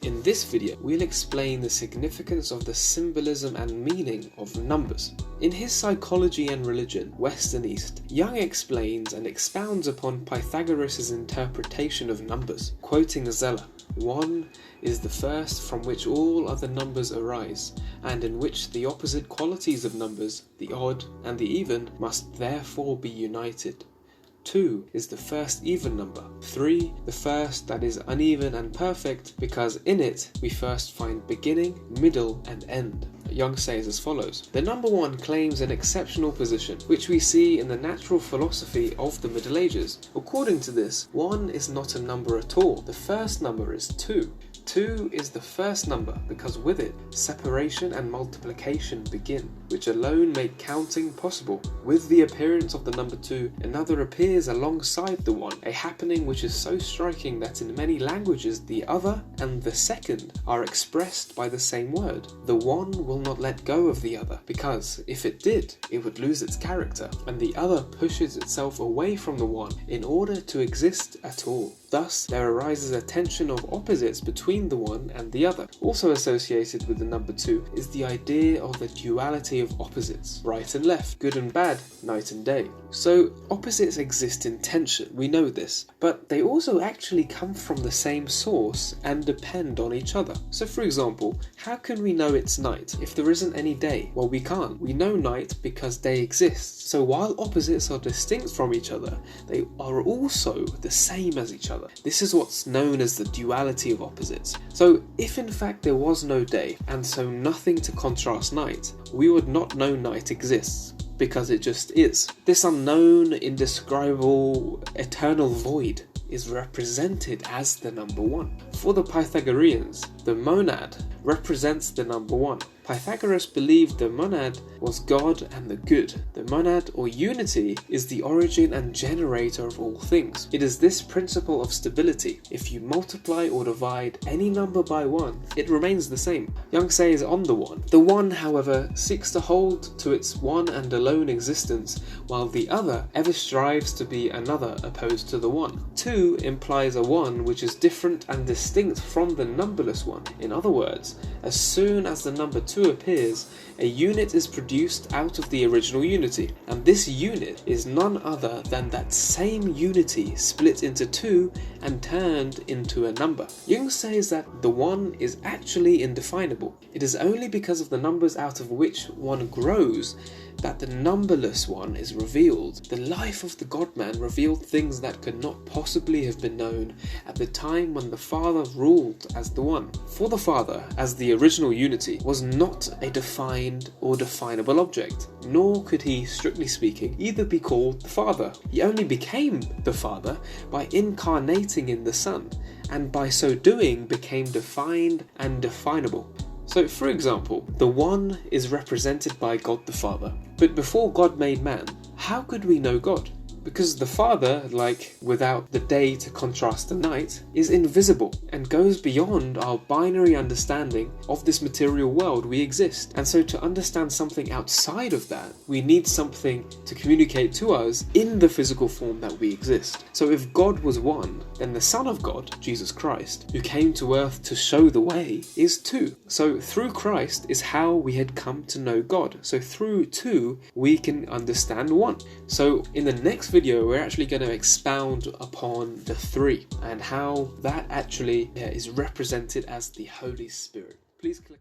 In this video, we'll explain the significance of the symbolism and meaning of numbers. In his Psychology and Religion, West and East, Jung explains and expounds upon Pythagoras' interpretation of numbers, quoting Zeller, "One is the first from which all other numbers arise, and in which the opposite qualities of numbers, the odd and the even, must therefore be united. 2 is the first even number, 3 the first that is uneven and perfect, because in it we first find beginning, middle and end." Jung says as follows: "The number 1 claims an exceptional position, which we see in the natural philosophy of the Middle Ages. According to this, 1 is not a number at all. The first number is 2. 2 is the first number because with it, separation and multiplication begin, which alone make counting possible. With the appearance of the number 2, another appears alongside the 1, a happening which is so striking that in many languages the other and the second are expressed by the same word. The 1 will not let go of the other, because if it did, it would lose its character, and the other pushes itself away from the 1 in order to exist at all. Thus, there arises a tension of opposites between the 1 and the other." Also associated with the number 2 is the idea of the duality of opposites, right and left, good and bad, night and day. So, opposites exist in tension, we know this, but they also actually come from the same source and depend on each other. So for example, how can we know it's night if there isn't any day? Well, we can't. We know night because day exists. So while opposites are distinct from each other, they are also the same as each other. This is what's known as the duality of opposites. So if in fact there was no day, and so nothing to contrast night, we would not know night exists, because it just is. This unknown, indescribable, eternal void is represented as the number 1. For the Pythagoreans, the monad represents the number 1. Pythagoras believed the monad was God and the good. The monad, or unity, is the origin and generator of all things. It is this principle of stability. If you multiply or divide any number by 1, it remains the same. Jung says on the 1. The 1, however, seeks to hold to its one and alone existence, while the other ever strives to be another opposed to the 1. 2 implies a 1 which is different and distinct from the numberless 1. In other words, as soon as the number 2 appears, a unit is produced out of the original unity, and this unit is none other than that same unity split into 2 and turned into a number. Jung says that the 1 is actually indefinable. It is only because of the numbers out of which 1 grows that the numberless 1 is revealed. The life of the God-man revealed things that could not possibly have been known at the time when the Father ruled as the 1. For the Father, as the original unity, was not a defined or definable object, nor could he, strictly speaking, either be called the Father. He only became the Father by incarnating in the Son, and by so doing became defined and definable. So, for example, the 1 is represented by God the Father. But before God made man, how could we know God? Because the Father, like without the day to contrast the night, is invisible and goes beyond our binary understanding of this material world we exist. And so to understand something outside of that, we need something to communicate to us in the physical form that we exist. So if God was 1, then the Son of God, Jesus Christ, who came to earth to show the way, is 2. So through Christ is how we had come to know God. So through 2, we can understand 1. So in the next video, we're actually going to expound upon the 3 and how that actually is represented as the Holy Spirit. Please click